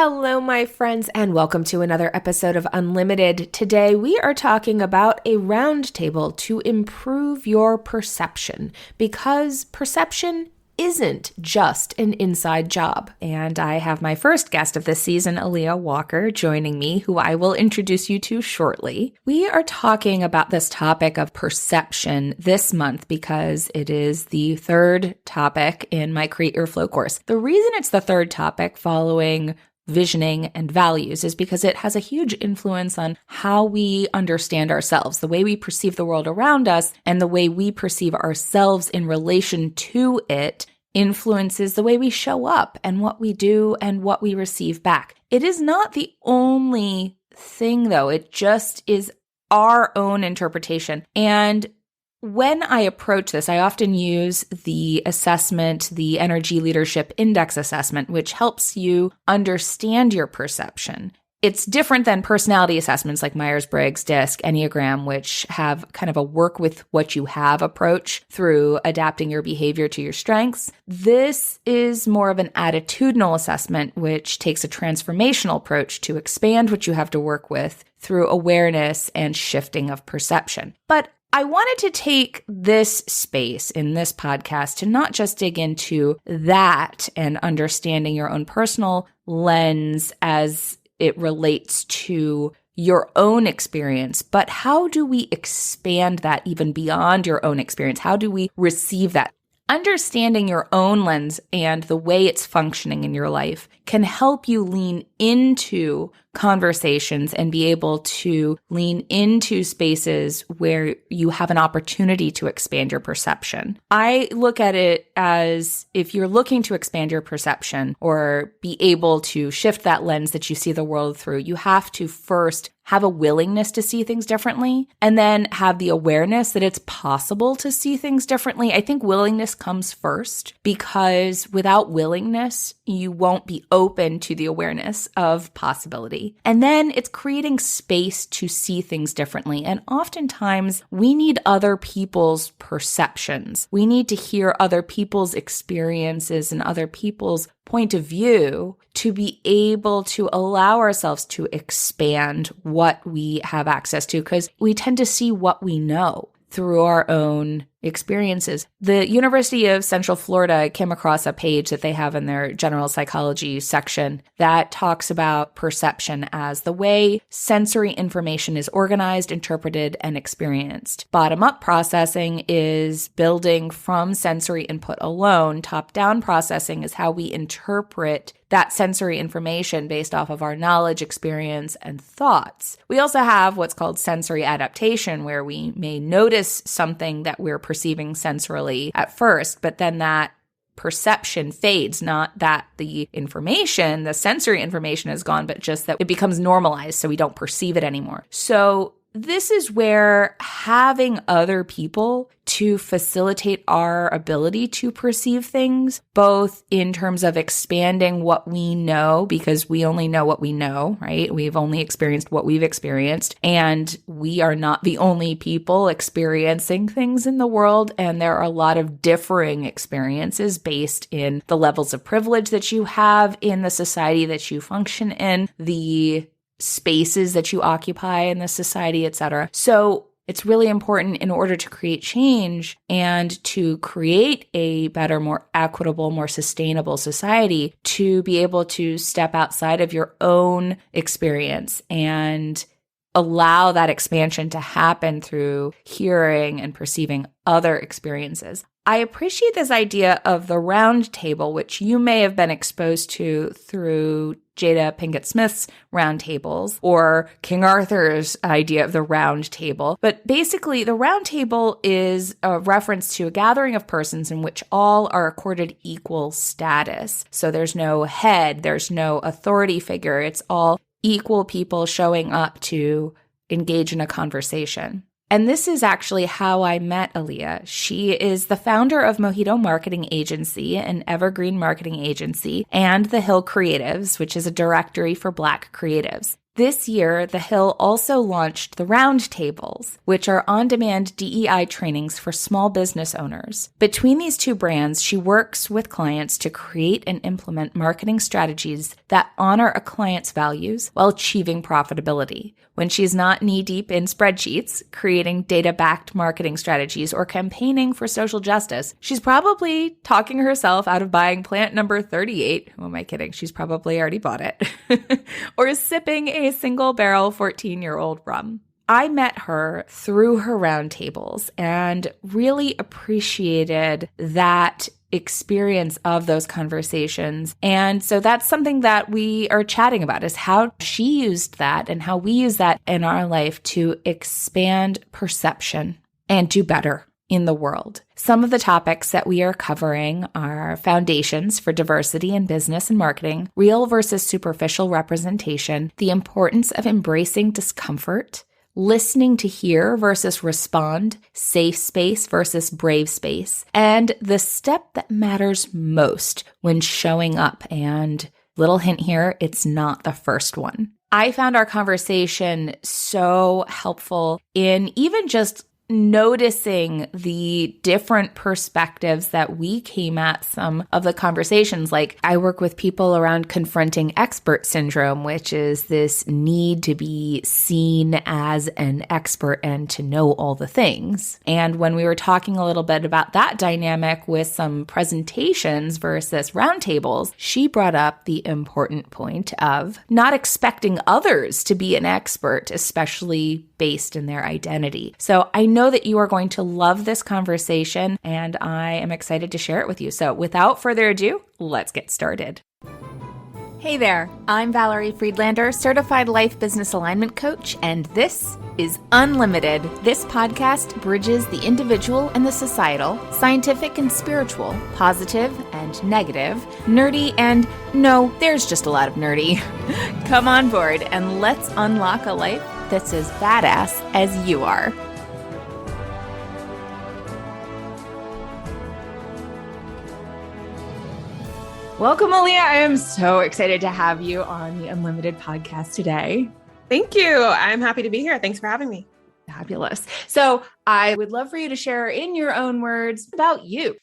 Hello, my friends, and welcome to another episode of Unlimited. Today, we are talking about a roundtable to improve your perception, because perception isn't just an inside job. And I have my first guest of this season, Aleia Walker, joining me, who I will introduce you to shortly. We are talking about this topic of perception this month because it is the third topic in my Create Your Flow course. The reason it's the third topic following visioning and values is because it has a huge influence on how we understand ourselves, the way we perceive the world around us, and the way we perceive ourselves in relation to it influences the way we show up and what we do and what we receive back. It is not the only thing, though. It just is our own interpretation. And when I approach this, I often use the assessment, the Energy Leadership Index assessment, which helps you understand your perception. It's different than personality assessments like Myers-Briggs, DISC, Enneagram, which have kind of a work with what you have approach through adapting your behavior to your strengths. This is more of an attitudinal assessment, which takes a transformational approach to expand what you have to work with through awareness and shifting of perception. But I wanted to take this space in this podcast to not just dig into that and understanding your own personal lens as it relates to your own experience, but how do we expand that even beyond your own experience? How do we receive that? Understanding your own lens and the way it's functioning in your life can help you lean into conversations and be able to lean into spaces where you have an opportunity to expand your perception. I look at it as if you're looking to expand your perception or be able to shift that lens that you see the world through, you have to first have a willingness to see things differently and then have the awareness that it's possible to see things differently. I think willingness comes first, because without willingness, you won't be open to the awareness of possibility. And then it's creating space to see things differently. And oftentimes we need other people's perceptions. We need to hear other people's experiences and other people's point of view to be able to allow ourselves to expand what we have access to, because we tend to see what we know through our own experiences. The University of Central Florida came across a page that they have in their general psychology section that talks about perception as the way sensory information is organized, interpreted, and experienced. Bottom-up processing is building from sensory input alone. Top-down processing is how we interpret that sensory information based off of our knowledge, experience, and thoughts. We also have what's called sensory adaptation, where we may notice something that we're perceiving sensorily at first, but then that perception fades, not that the information, the sensory information is gone, but just that it becomes normalized so we don't perceive it anymore. So this is where having other people to facilitate our ability to perceive things, both in terms of expanding what we know, because we only know what we know, right? We've only experienced what we've experienced, and we are not the only people experiencing things in the world. And there are a lot of differing experiences based in the levels of privilege that you have in the society that you function in, the spaces that you occupy in the society, etc. So it's really important in order to create change and to create a better, more equitable, more sustainable society to be able to step outside of your own experience and allow that expansion to happen through hearing and perceiving other experiences. I appreciate this idea of the round table, which you may have been exposed to through Jada Pinkett Smith's roundtables or King Arthur's idea of the round table. But basically, the round table is a reference to a gathering of persons in which all are accorded equal status. So there's no head, there's no authority figure. It's all equal people showing up to engage in a conversation. And this is actually how I met Aleia. She is the founder of Mojito Marketing Agency, an evergreen marketing agency, and The Hill Creatives, which is a directory for Black creatives. This year, The Hill also launched the Roundtables, which are on-demand DEI trainings for small business owners. Between these two brands, she works with clients to create and implement marketing strategies that honor a client's values while achieving profitability. When she's not knee-deep in spreadsheets, creating data-backed marketing strategies, or campaigning for social justice, she's probably talking herself out of buying plant number 38. Who am I kidding? She's probably already bought it. Or sipping a single-barrel 14-year-old rum. I met her through her roundtables and really appreciated that experience of those conversations. And so that's something that we are chatting about, is how she used that and how we use that in our life to expand perception and do better in the world. Some of the topics that we are covering are foundations for diversity in business and marketing, real versus superficial representation, the importance of embracing discomfort, listening to hear versus respond, safe space versus brave space, and the step that matters most when showing up. And little hint here, it's not the first one. I found our conversation so helpful in even just noticing the different perspectives that we came at some of the conversations. Like, I work with people around confronting expert syndrome, which is this need to be seen as an expert and to know all the things. And when we were talking a little bit about that dynamic with some presentations versus roundtables, she brought up the important point of not expecting others to be an expert, especially based in their identity. So I know that you are going to love this conversation, and I am excited to share it with you. So without further ado, let's get started. Hey there, I'm Valerie Friedlander, Certified Life Business Alignment Coach, and this is Unlimited. This podcast bridges the individual and the societal, scientific and spiritual, positive and negative, nerdy and no, there's just a lot of nerdy. Come on board and let's unlock a life that's as badass as you are. Welcome, Aleia. I am so excited to have you on the Unlimited podcast today. Thank you. I'm happy to be here. Thanks for having me. Fabulous. So I would love for you to share in your own words about you.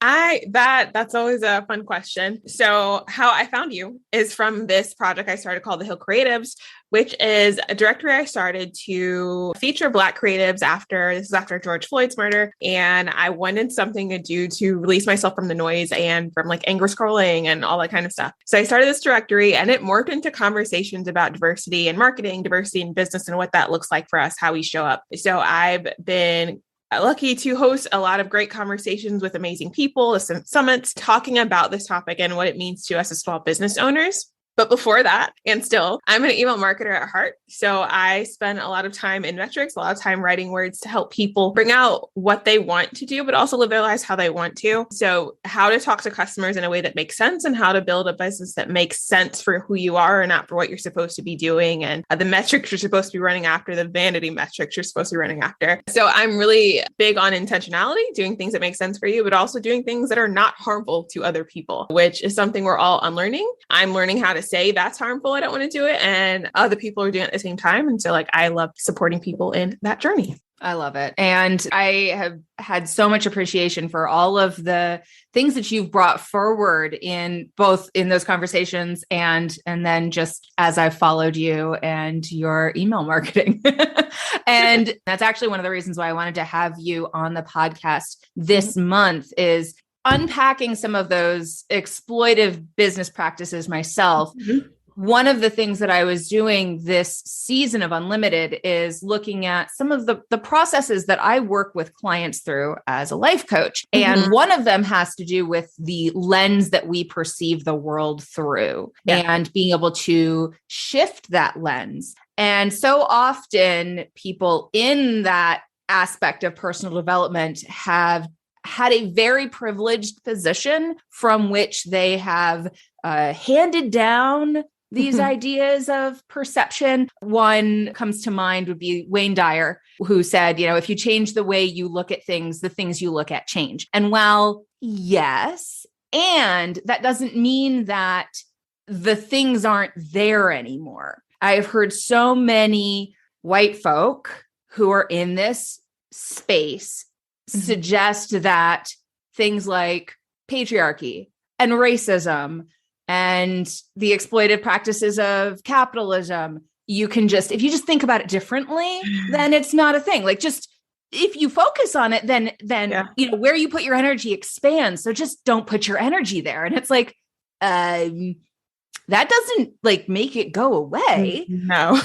That's always a fun question. So how I found you is from this project I started called The Hill Creatives, which is a directory I started to feature Black creatives after George Floyd's murder. And I wanted something to do to release myself from the noise and from like anger scrolling and all that kind of stuff. So I started this directory and it morphed into conversations about diversity in marketing, diversity in business, and what that looks like for us, how we show up. So I've been lucky to host a lot of great conversations with amazing people, summits, talking about this topic and what it means to us as small business owners. But before that, and still, I'm an email marketer at heart. So I spend a lot of time in metrics, a lot of time writing words to help people bring out what they want to do, but also live their lives how they want to. So how to talk to customers in a way that makes sense and how to build a business that makes sense for who you are and not for what you're supposed to be doing. And the metrics you're supposed to be running after, the vanity metrics you're supposed to be running after. So I'm really big on intentionality, doing things that make sense for you, but also doing things that are not harmful to other people, which is something we're all unlearning. I'm learning how to say that's harmful, I don't want to do it, and other people are doing it at the same time. And so I love supporting people in that journey. I love it. And I have had so much appreciation for all of the things that you've brought forward in both in those conversations and then just as I've followed you and your email marketing. And that's actually one of the reasons why I wanted to have you on the podcast this month is unpacking some of those exploitive business practices myself. Mm-hmm. One of the things that I was doing this season of Unlimited is looking at some of the processes that I work with clients through as a life coach. Mm-hmm. And one of them has to do with the lens that we perceive the world through and being able to shift that lens. And so often people in that aspect of personal development have had a very privileged position from which they have handed down these ideas of perception. One comes to mind would be Wayne Dyer, who said, if you change the way you look at things, the things you look at change. And while yes, and that doesn't mean that the things aren't there anymore. I've heard so many white folk who are in this space suggest that things like patriarchy and racism and the exploitive practices of capitalism, you can just, if you just think about it differently, then it's not a thing. Like, just if you focus on it, then where you put your energy expands. So just don't put your energy there. And it's like, that doesn't like make it go away. No.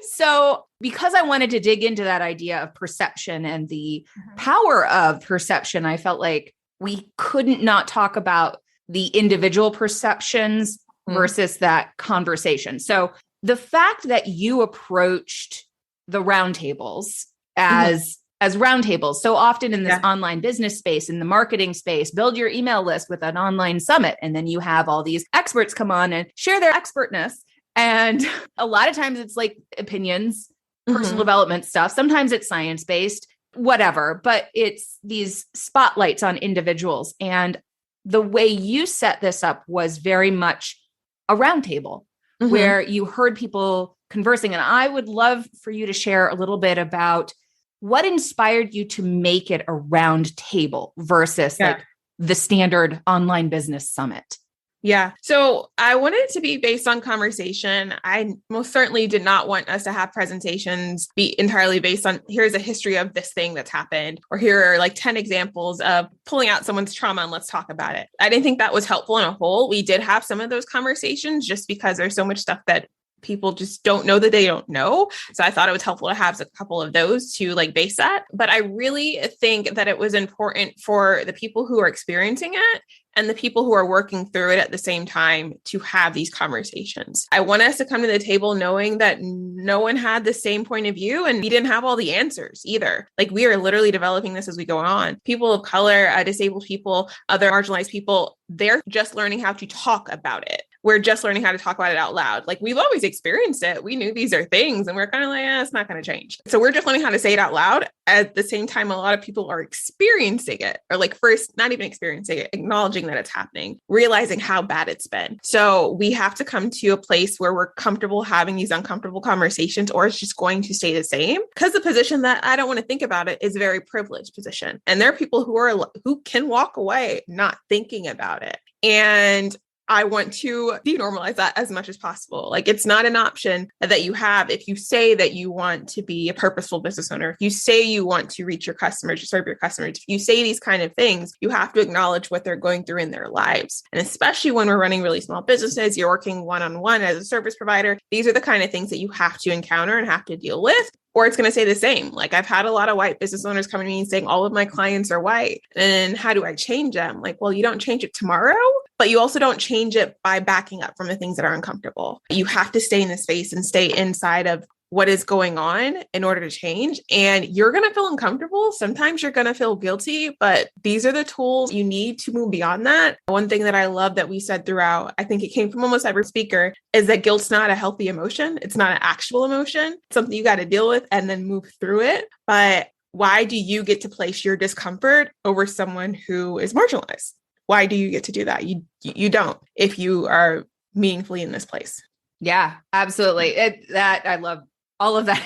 So because I wanted to dig into that idea of perception and the power of perception, I felt like we couldn't not talk about the individual perceptions versus that conversation. So the fact that you approached the roundtables as roundtables so often in this online business space, in the marketing space, build your email list with an online summit. And then you have all these experts come on and share their expertness. And a lot of times it's like opinions, personal development stuff. Sometimes it's science-based, whatever, but it's these spotlights on individuals. And the way you set this up was very much a roundtable where you heard people conversing. And I would love for you to share a little bit about what inspired you to make it a round table versus like the standard online business summit. Yeah. So I wanted it to be based on conversation. I most certainly did not want us to have presentations be entirely based on here's a history of this thing that's happened, or here are like 10 examples of pulling out someone's trauma and let's talk about it. I didn't think that was helpful in a whole. We did have some of those conversations just because there's so much stuff that people just don't know that they don't know. So I thought it was helpful to have a couple of those to like base that. But I really think that it was important for the people who are experiencing it and the people who are working through it at the same time to have these conversations. I want us to come to the table knowing that no one had the same point of view and we didn't have all the answers either. Like, we are literally developing this as we go on. People of color, disabled people, other marginalized people, they're just learning how to talk about it. We're just learning how to talk about it out loud. Like, we've always experienced it. We knew these are things and we're kind of like, it's not going to change. So we're just learning how to say it out loud. At the same time, a lot of people are experiencing it, or like first, not even experiencing it, acknowledging that it's happening, realizing how bad it's been. So we have to come to a place where we're comfortable having these uncomfortable conversations, or it's just going to stay the same. Because the position that I don't want to think about it is a very privileged position. And there are people who can walk away not thinking about it. And I want to denormalize that as much as possible. Like, it's not an option that you have if you say that you want to be a purposeful business owner. If you say you want to reach your customers, to serve your customers, if you say these kind of things, you have to acknowledge what they're going through in their lives. And especially when we're running really small businesses, you're working one-on-one as a service provider. These are the kind of things that you have to encounter and have to deal with, or it's going to stay the same. Like, I've had a lot of white business owners coming to me and saying, all of my clients are white. And how do I change them? Like, well, you don't change it tomorrow, but you also don't change it by backing up from the things that are uncomfortable. You have to stay in the space and stay inside of what is going on in order to change. And you're going to feel uncomfortable. Sometimes you're going to feel guilty, but these are the tools you need to move beyond that. One thing that I love that we said throughout, I think it came from almost every speaker, is that guilt's not a healthy emotion. It's not an actual emotion. It's something you got to deal with and then move through it. But why do you get to place your discomfort over someone who is marginalized? Why do you get to do that? You don't, if you are meaningfully in this place. Yeah, absolutely. That I love. All of that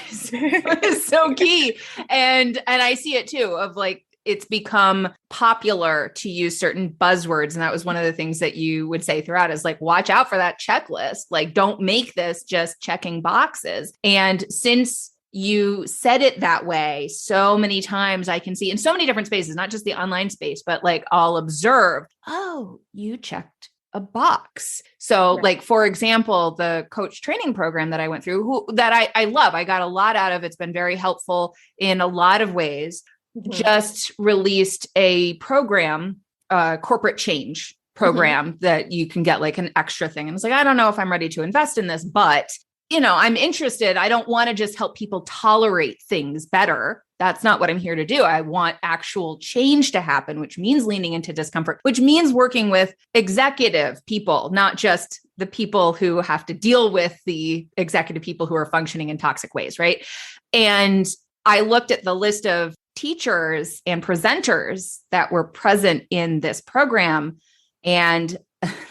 is so key. And I see it too, of like, it's become popular to use certain buzzwords. And that was one of the things that you would say throughout, is like, watch out for that checklist. Like, don't make this just checking boxes. And since you said it that way, so many times I can see in so many different spaces, not just the online space, but like, I'll observe, oh, you checked a box. So like, for example, the coach training program that I went through, that I love, I got a lot out of. It's been very helpful in a lot of ways. Just released a program, corporate change program that you can get like an extra thing. And it's like, I don't know if I'm ready to invest in this, but I'm interested. I don't want to just help people tolerate things better. That's not what I'm here to do. I want actual change to happen, which means leaning into discomfort, which means working with executive people, not just the people who have to deal with the executive people who are functioning in toxic ways, right? And I looked at the list of teachers and presenters that were present in this program, and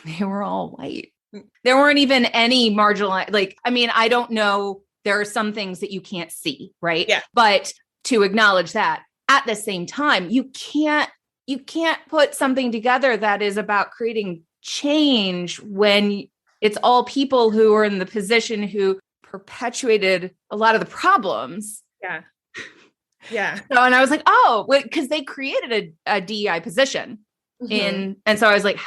they were all white. There weren't even any marginalized, like, I mean, I don't know. There are some things that you can't see, right? Yeah. But to acknowledge that at the same time, you can't put something together that is about creating change when it's all people who are in the position who perpetuated a lot of the problems. Yeah. Yeah. So, and I was like, oh, because they created a DEI position and so I was like,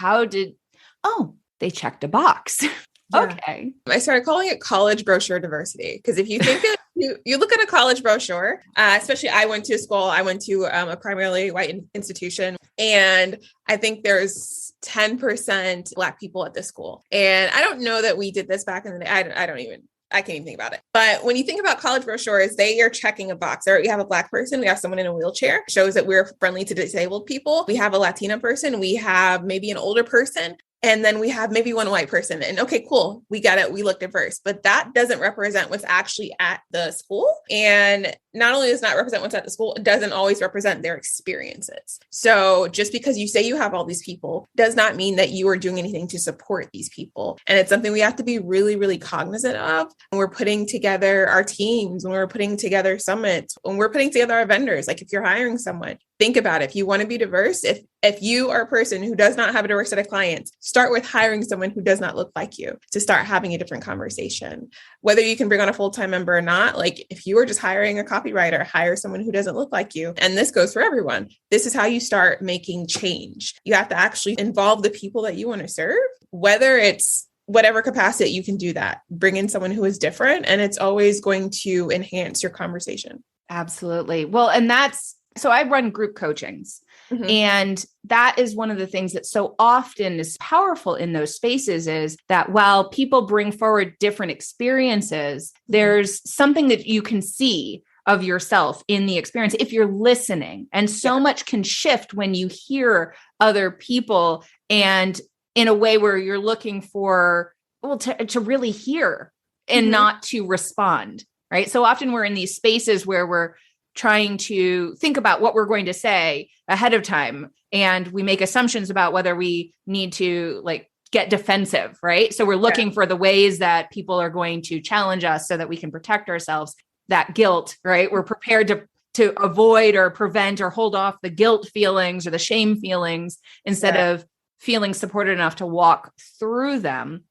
they checked a box. Yeah. Okay. I started calling it college brochure diversity because if you think you look at a college brochure, especially I went to a primarily white institution, and I think there's 10% Black people at this school. And I don't know that we did this back in the day. I can't even think about it. But when you think about college brochures, they are checking a box. Or you have a Black person, we have someone in a wheelchair, shows that we're friendly to disabled people. We have a Latina person, we have maybe an older person, and then we have maybe one white person. And okay, cool. We got it. We looked diverse, but that doesn't represent what's actually at the school. And not only does not represent what's at the school, it doesn't always represent their experiences. So just because you say you have all these people does not mean that you are doing anything to support these people. And it's something we have to be really, really cognizant of when we're putting together our teams, when we're putting together summits, when we're putting together our vendors. Like if you're hiring someone, think about it. If you want to be diverse, if you are a person who does not have a diverse set of clients, start with hiring someone who does not look like you to start having a different conversation. Whether you can bring on a full-time member or not, like if you are just hiring a copywriter, hire someone who doesn't look like you. And this goes for everyone. This is how you start making change. You have to actually involve the people that you want to serve, whether it's whatever capacity you can do that. Bring in someone who is different, and it's always going to enhance your conversation. Absolutely. Well, and so I run group coachings. And that is one of the things that so often is powerful in those spaces is that while people bring forward different experiences, there's something that you can see of yourself in the experience if you're listening. And so much can shift when you hear other people and in a way where you're looking for, to really hear and not to respond, right? So often we're in these spaces where we're trying to think about what we're going to say ahead of time. And we make assumptions about whether we need to like get defensive, right? So we're looking for the ways that people are going to challenge us so that we can protect ourselves. That guilt, right? We're prepared to avoid or prevent or hold off the guilt feelings or the shame feelings instead of feeling supported enough to walk through them.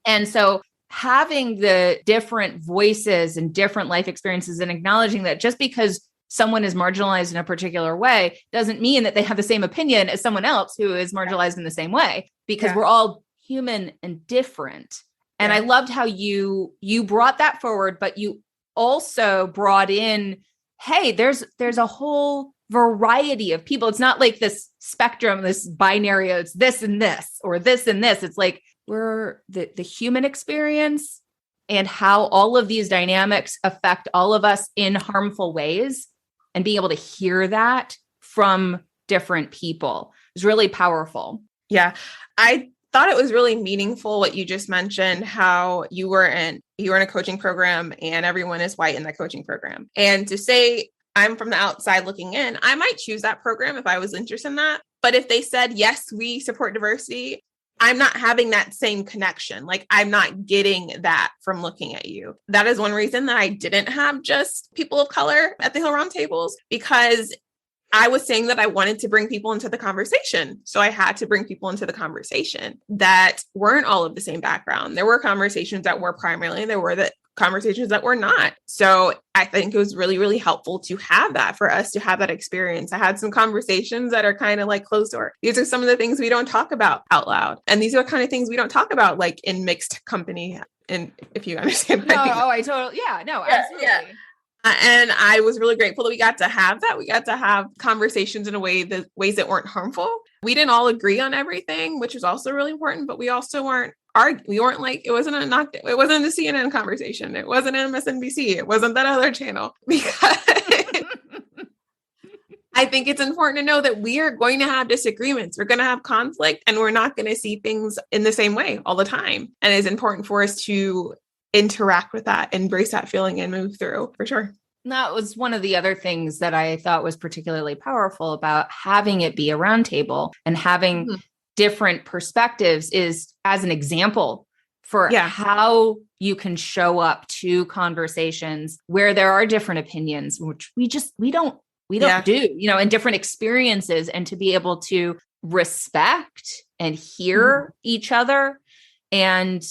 And so having the different voices and different life experiences and acknowledging that just because someone is marginalized in a particular way doesn't mean that they have the same opinion as someone else who is marginalized in the same way, because we're all human and different. And I loved how you brought that forward, but you also brought in, hey, there's a whole variety of people. It's not like this spectrum, this binary, it's this and this, or this and this. It's like we're the human experience and how all of these dynamics affect all of us in harmful ways, and being able to hear that from different people is really powerful. Yeah. I thought it was really meaningful what you just mentioned, how you were in a coaching program and everyone is white in that coaching program. And to say, I'm from the outside looking in, I might choose that program if I was interested in that. But if they said, yes, we support diversity, I'm not having that same connection. Like I'm not getting that from looking at you. That is one reason that I didn't have just people of color at the Hill Roundtables, because I was saying that I wanted to bring people into the conversation. So I had to bring people into the conversation that weren't all of the same background. There were conversations that were primarily, there were the conversations that were not. So I think it was really, really helpful to have that, for us to have that experience. I had some conversations that are kind of like closed door. These are some of the things we don't talk about out loud. And these are the kind of things we don't talk about like in mixed company. And if you understand what I mean. Absolutely. And I was really grateful that we got to have that. We got to have conversations in ways that weren't harmful. We didn't all agree on everything, which was also really important, but we also weren't like, it wasn't a CNN conversation. It wasn't an MSNBC. It wasn't that other channel, because I think it's important to know that we are going to have disagreements. We're going to have conflict, and we're not going to see things in the same way all the time. And it's important for us to interact with that, embrace that feeling, and move through, for sure. That was one of the other things that I thought was particularly powerful about having it be a roundtable and having different perspectives is, as an example, for how you can show up to conversations where there are different opinions, which we don't do, and different experiences, and to be able to respect and hear each other and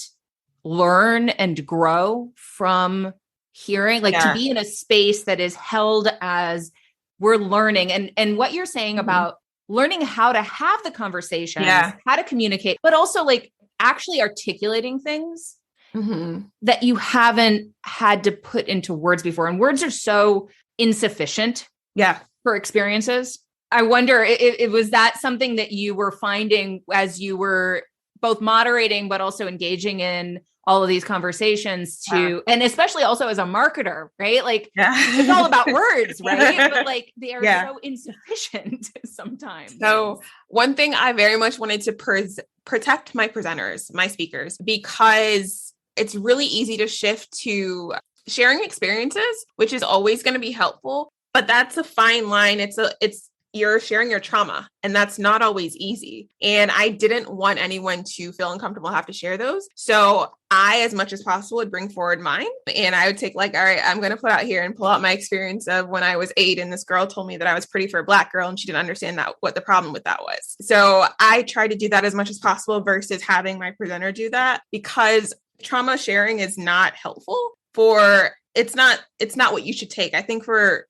learn and grow from hearing, to be in a space that is held as we're learning. And what you're saying about learning how to have the conversation, how to communicate, but also actually articulating things that you haven't had to put into words before. And words are so insufficient for experiences. I wonder, was that something that you were finding as you were both moderating, but also engaging in all of these conversations and especially also as a marketer, right? It's all about words, right? But they are so insufficient sometimes. So one thing I very much wanted to protect my presenters, my speakers, because it's really easy to shift to sharing experiences, which is always going to be helpful, but that's a fine line. You're sharing your trauma, and that's not always easy. And I didn't want anyone to feel uncomfortable, have to share those. So I, as much as possible, would bring forward mine. And I would take all right, I'm going to put out here and pull out my experience of when I was 8 and this girl told me that I was pretty for a Black girl and she didn't understand what the problem with that was. So I try to do that as much as possible versus having my presenter do that, because trauma sharing is not helpful it's not what you should take. I think for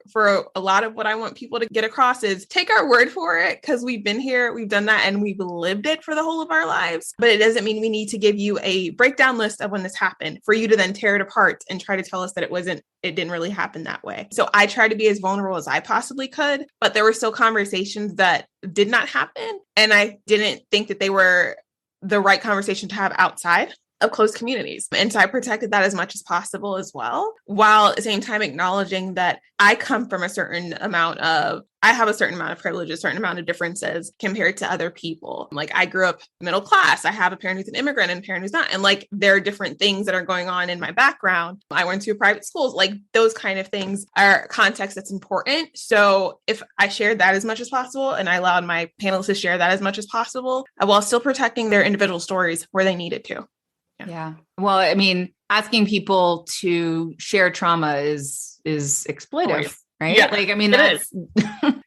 a lot of what I want people to get across is take our word for it, because we've been here, we've done that, and we've lived it for the whole of our lives. But it doesn't mean we need to give you a breakdown list of when this happened for you to then tear it apart and try to tell us that it didn't really happen that way. So I tried to be as vulnerable as I possibly could, but there were still conversations that did not happen. And I didn't think that they were the right conversation to have outside of closed communities. And so I protected that as much as possible as well, while at the same time acknowledging that I come from I have a certain amount of privilege, a certain amount of differences compared to other people. I grew up middle class. I have a parent who's an immigrant and a parent who's not. And there are different things that are going on in my background. I went to private schools, those kind of things are context that's important. So if I shared that as much as possible and I allowed my panelists to share that as much as possible, while still protecting their individual stories where they needed to. Yeah. Well, I mean, asking people to share trauma is exploitive, right? That's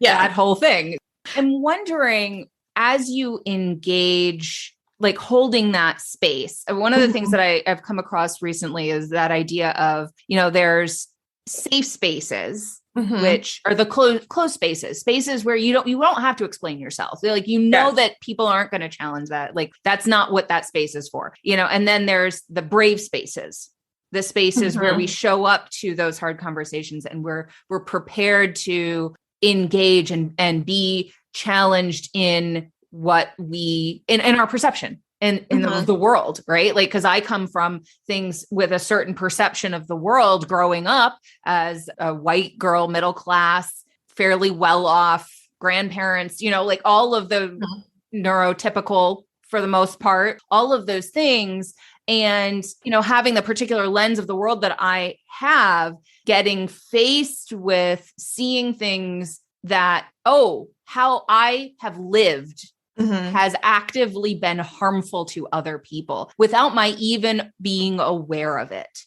that whole thing. I'm wondering, as you engage, holding that space, one of the things that I've come across recently is that idea of, there's safe spaces, which are the closed spaces where you don't have to explain yourself. That people aren't going to challenge that. That's not what that space is for, and then there's the brave spaces, the spaces where we show up to those hard conversations and we're prepared to engage and be challenged in what in our perception in the world, right? Because I come from things with a certain perception of the world growing up as a white girl, middle class, fairly well-off grandparents, all of the neurotypical, for the most part, all of those things. And, having the particular lens of the world that I have, getting faced with seeing things that, how I have lived has actively been harmful to other people without my even being aware of it.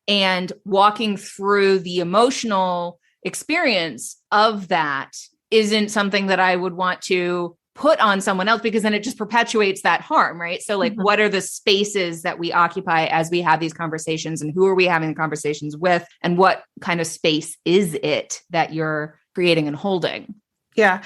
And walking through the emotional experience of that isn't something that I would want to put on someone else, because then it just perpetuates that harm, right? So what are the spaces that we occupy as we have these conversations, and who are we having the conversations with, and what kind of space is it that you're creating and holding? Yeah,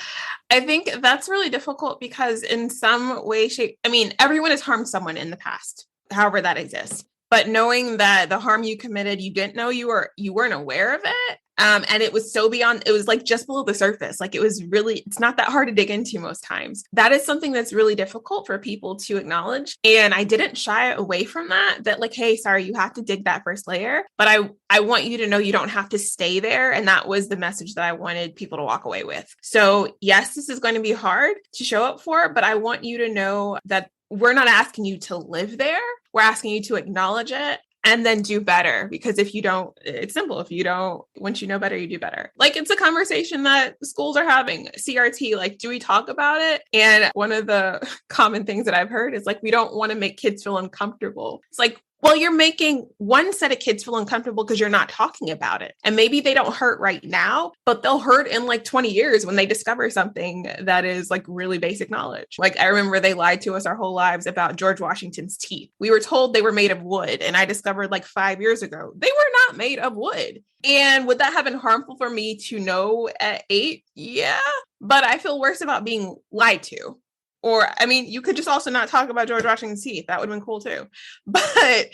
I think that's really difficult because in some way, shape, everyone has harmed someone in the past, however that exists. But knowing that the harm you committed, you didn't know, you weren't aware of it. And it was so beyond, it was just below the surface. It's not that hard to dig into most times. That is something that's really difficult for people to acknowledge. And I didn't shy away from that, hey, sorry, you have to dig that first layer. But I want you to know you don't have to stay there. And that was the message that I wanted people to walk away with. So yes, this is going to be hard to show up for, but I want you to know that we're not asking you to live there. We're asking you to acknowledge it and then do better. Because if you don't, it's simple. If you don't, once you know better, you do better. Like, it's a conversation that schools are having. CRT, like, do we talk about it? And one of the common things that I've heard is like, we don't want to make kids feel uncomfortable. It's like, well, you're making one set of kids feel uncomfortable because you're not talking about it. And maybe they don't hurt right now, but they'll hurt in like 20 years when they discover something that is like really basic knowledge. Like, I remember they lied to us our whole lives about George Washington's teeth. We were told they were made of wood. And I discovered like 5 years ago, they were not made of wood. And would that have been harmful for me to know at 8? Yeah. But I feel worse about being lied to. Or, I mean, you could just also not talk about George Washington's teeth. That would have been cool too. But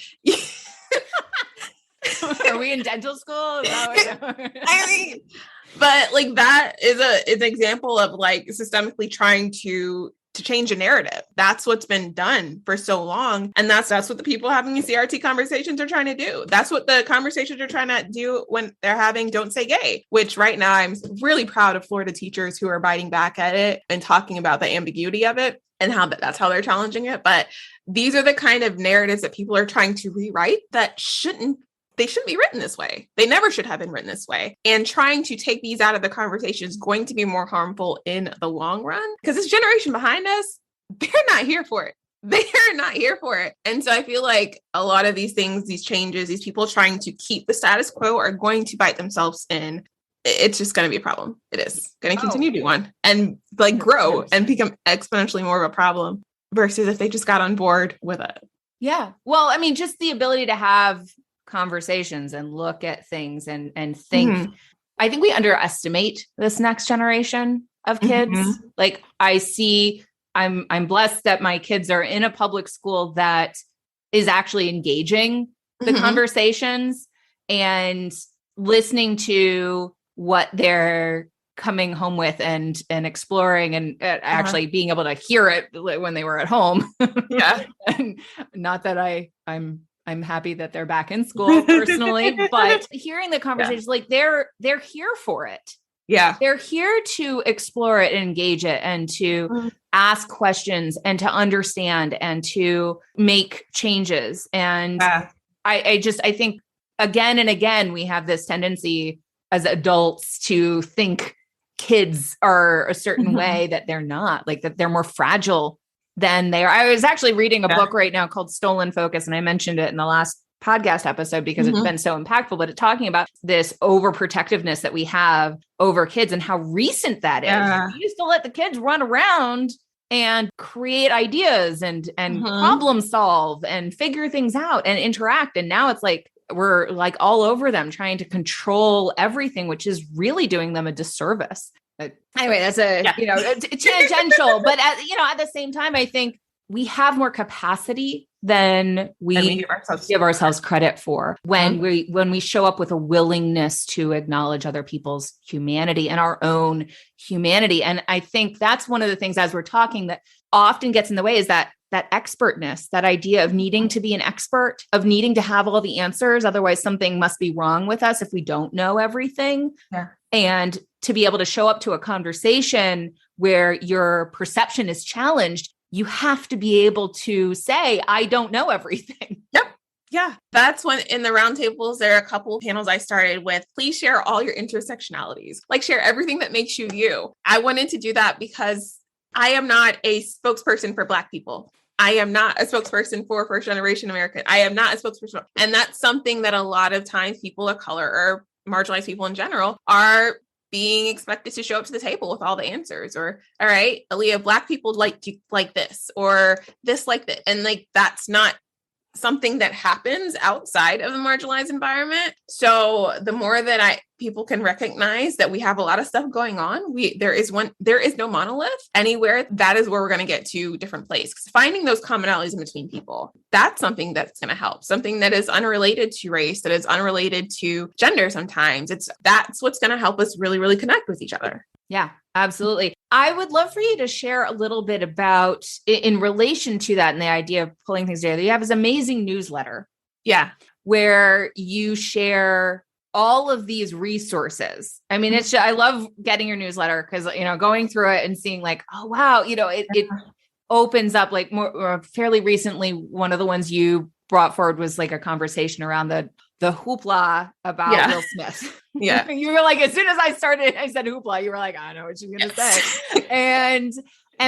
are we in dental school? I mean, but like, that is an example of like systemically trying to change a narrative. That's what's been done for so long. And that's what the people having these CRT conversations are trying to do. That's what the conversations are trying to do when they're having Don't Say Gay, which right now I'm really proud of Florida teachers who are biting back at it and talking about the ambiguity of it and how that's how they're challenging it. But these are the kind of narratives that people are trying to rewrite that shouldn't be written this way. They never should have been written this way. And trying to take these out of the conversation is going to be more harmful in the long run, because this generation behind us, they're not here for it. They're not here for it. And so I feel like a lot of these things, these changes, these people trying to keep the status quo are going to bite themselves in. It's just going to be a problem. It is going to continue to be one and like grow and become exponentially more of a problem versus if they just got on board with it. Yeah. Well, I mean, just the ability to have conversations and look at things and think. Mm-hmm. I think we underestimate this next generation of kids. Mm-hmm. Like, I'm blessed that my kids are in a public school that is actually engaging the mm-hmm. conversations and listening to what they're coming home with and exploring and actually being able to hear it when they were at home. Yeah. And not that I'm happy that they're back in school personally, but hearing the conversations, like they're here for it. Yeah. They're here to explore it and engage it and to ask questions and to understand and to make changes. And I think again and again, we have this tendency as adults to think kids are a certain mm-hmm. way that they're not, like that they're more fragile than they are. I was actually reading a book right now called Stolen Focus, and I mentioned it in the last podcast episode because mm-hmm. it's been so impactful, but it's talking about this overprotectiveness that we have over kids and how recent that is. We used to let the kids run around and create ideas and mm-hmm. problem solve and figure things out and interact. And now it's like, we're like all over them trying to control everything, which is really doing them a disservice. Anyway, that's tangential, but at the same time, I think we have more capacity than we give ourselves credit for when we show up with a willingness to acknowledge other people's humanity and our own humanity. And I think that's one of the things as we're talking that often gets in the way is that expertness, that idea of needing to be an expert, of needing to have all the answers. Otherwise, something must be wrong with us if we don't know everything. Yeah. And to be able to show up to a conversation where your perception is challenged, you have to be able to say, I don't know everything. Yep. Yeah. That's when in the roundtables, there are a couple of panels I started with, please share all your intersectionalities, like share everything that makes you you. I wanted to do that because I am not a spokesperson for Black people. I am not a spokesperson for first generation American. I am not a spokesperson. And that's something that a lot of times people of color or marginalized people in general are being expected to show up to the table with all the answers, or, all right, Aleia, Black people like this, or this like that. And like, that's not something that happens outside of the marginalized environment. So the more that people can recognize that we have a lot of stuff going on, there is no monolith anywhere. That is where we're going to get to different places. Finding those commonalities in between people, that's something that's going to help. Something that is unrelated to race, that is unrelated to gender. Sometimes that's what's going to help us really, really connect with each other. Yeah, absolutely. I would love for you to share a little bit about, in relation to that and the idea of pulling things together. You have this amazing newsletter. Yeah. Where you share all of these resources. I mean, I love getting your newsletter because, going through it and seeing like, oh, wow, it opens up like more fairly recently. One of the ones you brought forward was like a conversation around the hoopla about Will Smith. Yeah. You were like, as soon as I said hoopla, you were like, I know what she's going to say. And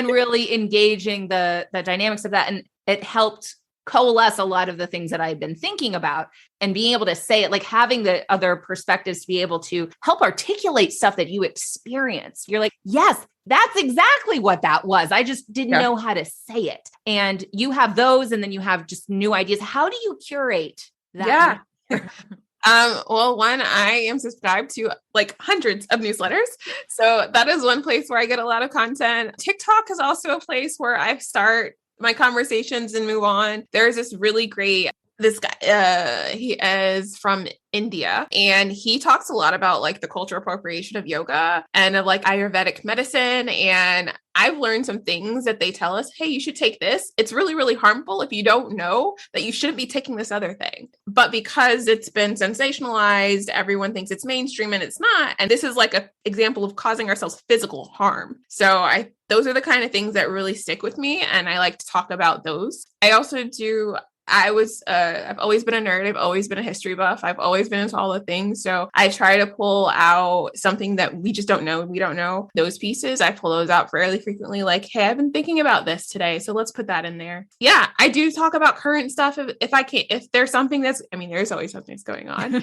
really engaging the dynamics of that. And it helped coalesce a lot of the things that I've been thinking about and being able to say it, like having the other perspectives to be able to help articulate stuff that you experience. You're like, yes, that's exactly what that was. I just didn't know how to say it. And you have those, and then you have just new ideas. How do you curate that? Well, one, I am subscribed to like hundreds of newsletters. So that is one place where I get a lot of content. TikTok is also a place where I start my conversations and move on. There's this really great, this guy, he is from India, and he talks a lot about like the cultural appropriation of yoga and of like Ayurvedic medicine. And I've learned some things that they tell us, hey, you should take this. It's really, really harmful if you don't know that you shouldn't be taking this other thing. But because it's been sensationalized, everyone thinks it's mainstream and it's not. And this is like an example of causing ourselves physical harm. So those are the kind of things that really stick with me. And I like to talk about those. I also do I've always been a nerd. I've always been a history buff. I've always been into all the things. So I try to pull out something that we just don't know. We don't know those pieces. I pull those out fairly frequently. Like, hey, I've been thinking about this today, so let's put that in there. Yeah, I do talk about current stuff if I can. If there's something there's always something that's going on.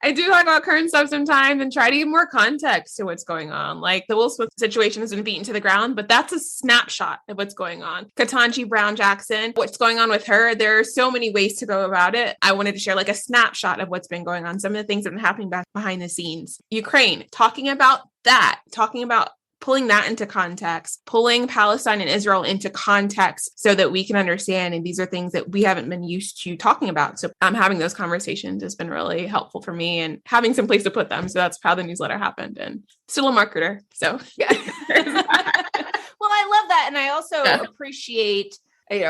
I do talk about current stuff sometimes and try to give more context to what's going on. Like the Will Smith situation has been beaten to the ground, but that's a snapshot of what's going on. Ketanji Brown Jackson, what's going on with her? There are so many ways to go about it. I wanted to share like a snapshot of what's been going on, some of the things that have been happening back behind the scenes. Ukraine, talking about pulling that into context, pulling Palestine and Israel into context so that we can understand. And these are things that we haven't been used to talking about. So having those conversations has been really helpful for me and having some place to put them. So that's how the newsletter happened, and still a marketer. So yeah. Well, I love that. And I also appreciate,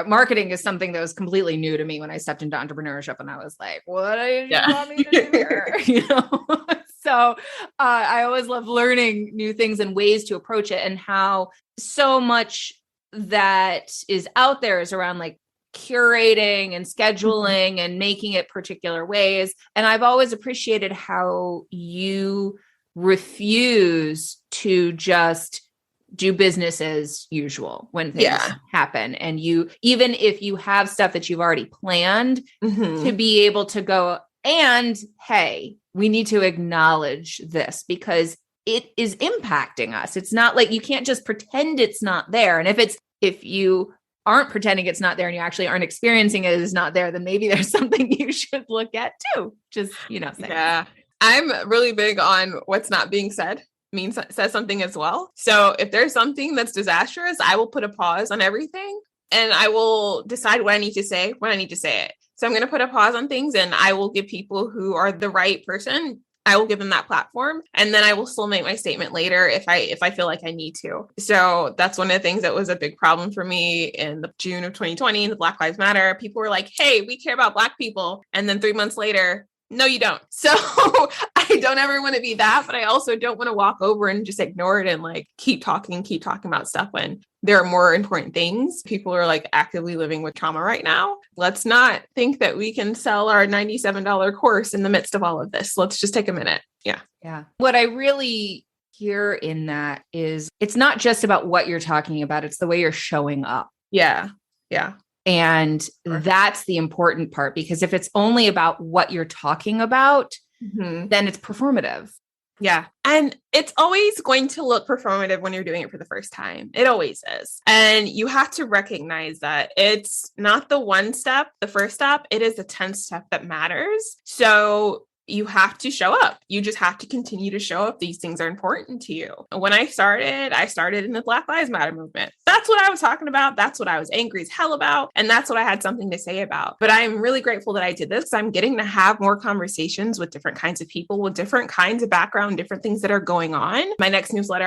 marketing is something that was completely new to me when I stepped into entrepreneurship, and I was like, what do you want me to do here? So I always love learning new things and ways to approach it, and how so much that is out there is around like curating and scheduling and making it particular ways. And I've always appreciated how you refuse to just do business as usual when things happen. And you, even if you have stuff that you've already planned, to be able to go, and hey, we need to acknowledge this because it is impacting us. It's not like you can't just pretend it's not there. And if you aren't pretending it's not there and you actually aren't experiencing it as not there, then maybe there's something you should look at too. Just, Yeah. I'm really big on what's not being said. Says something as well. So if there's something that's disastrous, I will put a pause on everything and I will decide what I need to say when I need to say it. So I'm going to put a pause on things, and I will give people who are the right person, I will give them that platform, and then I will still make my statement later if I feel like I need to. So that's one of the things that was a big problem for me in the June of 2020, the Black Lives Matter. People were like, hey, we care about Black people. And then 3 months later, no, you don't. So I don't ever want to be that, but I also don't want to walk over and just ignore it and like keep talking about stuff when there are more important things. People are like actively living with trauma right now. Let's not think that we can sell our $97 course in the midst of all of this. Let's just take a minute. Yeah. Yeah. What I really hear in that is it's not just about what you're talking about. It's the way you're showing up. Yeah. Yeah. And that's the important part, because if it's only about what you're talking about, then it's performative. Yeah. And it's always going to look performative when you're doing it for the first time. It always is. And you have to recognize that it's not the first step, it is the 10th step that matters. So you have to show up. You just have to continue to show up. These things are important to you. When I started in the Black Lives Matter movement. That's what I was talking about. That's what I was angry as hell about. And that's what I had something to say about. But I'm really grateful that I did this. I'm getting to have more conversations with different kinds of people with different kinds of background, different things that are going on. My next newsletter,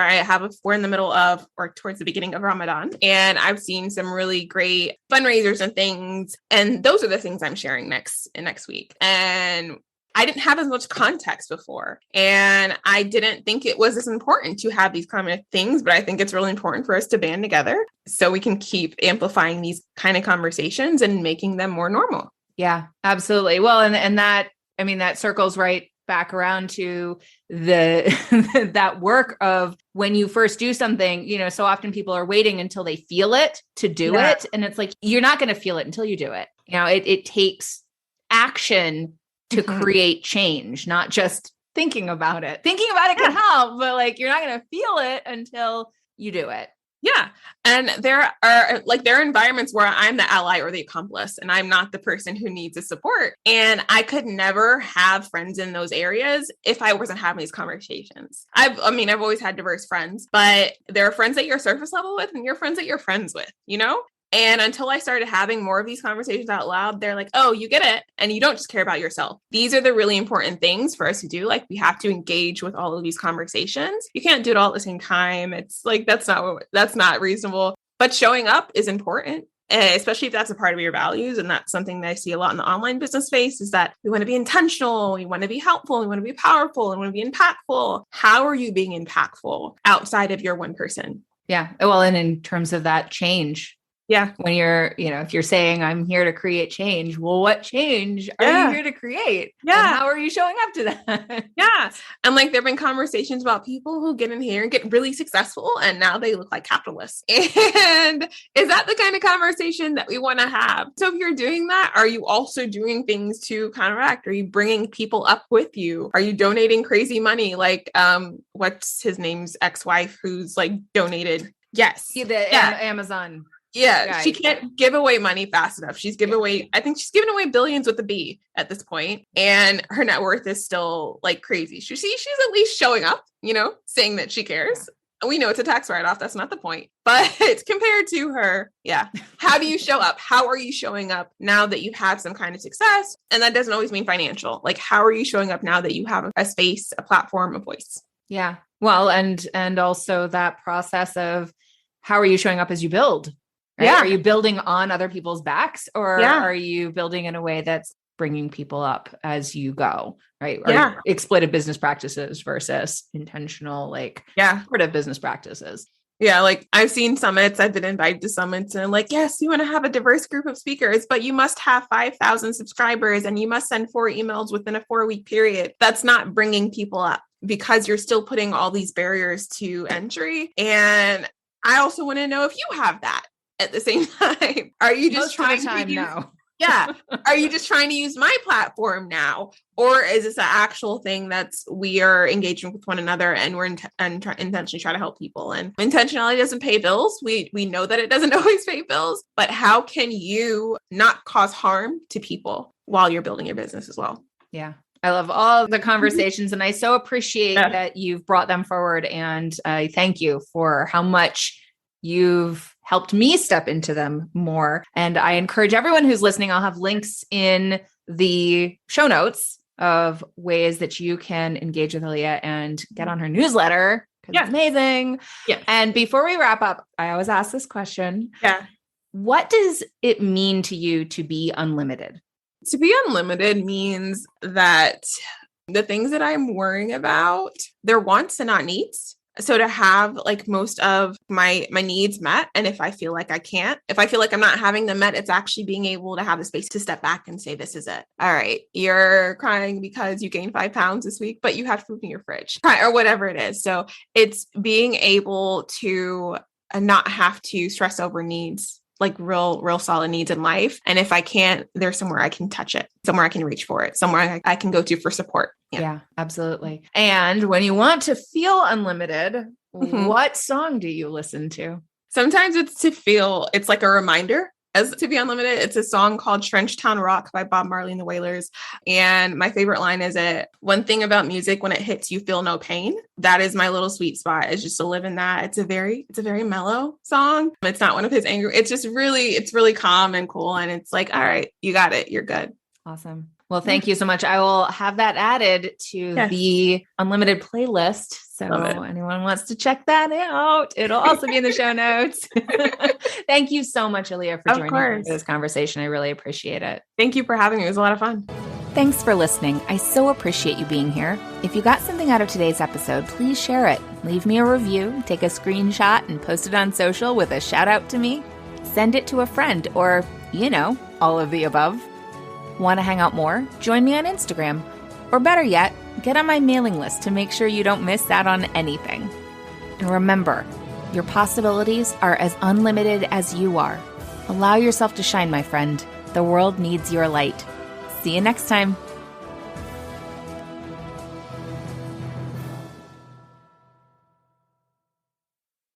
we're in the middle of, or towards the beginning of Ramadan. And I've seen some really great fundraisers and things. And those are the things I'm sharing next week. And I didn't have as much context before. And I didn't think it was as important to have these kind of things, but I think it's really important for us to band together so we can keep amplifying these kind of conversations and making them more normal. Yeah, absolutely. Well, and that, I mean, that circles right back around to the that work of when you first do something, so often people are waiting until they feel it to do it. And it's like, you're not going to feel it until you do it. It takes action to create change, not just thinking about it. Thinking about it can help, but like, you're not going to feel it until you do it. Yeah. And there are environments where I'm the ally or the accomplice, and I'm not the person who needs the support. And I could never have friends in those areas if I wasn't having these conversations. I've always had diverse friends, but there are friends that you're surface level with and you're friends that you're friends with, And until I started having more of these conversations out loud, they're like, oh, you get it. And you don't just care about yourself. These are the really important things for us to do. Like, we have to engage with all of these conversations. You can't do it all at the same time. It's like, that's not reasonable. But showing up is important, especially if that's a part of your values. And that's something that I see a lot in the online business space, is that we want to be intentional. We want to be helpful. We want to be powerful. And we want to be impactful. How are you being impactful outside of your one person? Yeah. Well, and in terms of that change, yeah. When you're, if you're saying I'm here to create change, well, what change are you here to create? Yeah. And how are you showing up to that? Yeah. And like, there've been conversations about people who get in here and get really successful, and now they look like capitalists. And is that the kind of conversation that we want to have? So if you're doing that, are you also doing things to counteract? Are you bringing people up with you? Are you donating crazy money? Like, what's his name's ex-wife who's like donated? Yes. Amazon. Yeah, right. She can't give away money fast enough. I think she's given away billions with a B at this point, and her net worth is still like crazy. She's at least showing up, saying that she cares. We know it's a tax write-off. That's not the point. But it's compared to her. Yeah. How do you show up? How are you showing up now that you've had some kind of success? And that doesn't always mean financial. Like, how are you showing up now that you have a space, a platform, a voice? Yeah. Well, and also that process of how are you showing up as you build? Right? Yeah. Are you building on other people's backs, or are you building in a way that's bringing people up as you go? Right. Or exploitive business practices versus intentional, supportive business practices. Yeah. Like, I've seen summits, I've been invited to summits, and I'm like, yes, you want to have a diverse group of speakers, but you must have 5,000 subscribers and you must send 4 emails within a 4-week period. That's not bringing people up, because you're still putting all these barriers to entry. And I also want to know if you have that. At the same time, are you just trying to use, are you just trying to use my platform now? Or is this an actual thing that's, we are engaging with one another and we're intentionally trying to help people? And intentionality doesn't pay bills. We know that it doesn't always pay bills, but how can you not cause harm to people while you're building your business as well? Yeah. I love all the conversations, and I so appreciate that you've brought them forward. And I thank you for how much you've helped me step into them more. And I encourage everyone who's listening, I'll have links in the show notes of ways that you can engage with Aleia and get on her newsletter, because it's amazing. Yeah. And before we wrap up, I always ask this question. Yeah. What does it mean to you to be unlimited? To be unlimited means that the things that I'm worrying about, they're wants and not needs. So to have like most of my needs met. And if I feel like if I feel like I'm not having them met, it's actually being able to have the space to step back and say, this is it. All right. You're crying because you gained 5 pounds this week, but you have food in your fridge or whatever it is. So it's being able to not have to stress over needs, like real solid needs in life. And if I can't, there's somewhere I can touch it, somewhere I can reach for it, somewhere I can go to for support. Yeah, absolutely. And when you want to feel unlimited, what song do you listen to? Sometimes it's like a reminder as to be unlimited. It's a song called Trenchtown Rock by Bob Marley and the Wailers. And my favorite line is one thing about music, when it hits, you feel no pain. That is my little sweet spot, is just to live in that. It's a very mellow song. It's not one of his anger. It's really calm and cool. And it's like, all right, you got it. You're good. Awesome. Well, thank you so much. I will have that added to the Unlimited playlist. So anyone wants to check that out, it'll also be in the show notes. Thank you so much, Aleia, for joining me for this conversation. I really appreciate it. Thank you for having me. It was a lot of fun. Thanks for listening. I so appreciate you being here. If you got something out of today's episode, please share it. Leave me a review, take a screenshot, and post it on social with a shout out to me. Send it to a friend or, all of the above. Want to hang out more? Join me on Instagram. Or better yet, get on my mailing list to make sure you don't miss out on anything. And remember, your possibilities are as unlimited as you are. Allow yourself to shine, my friend. The world needs your light. See you next time.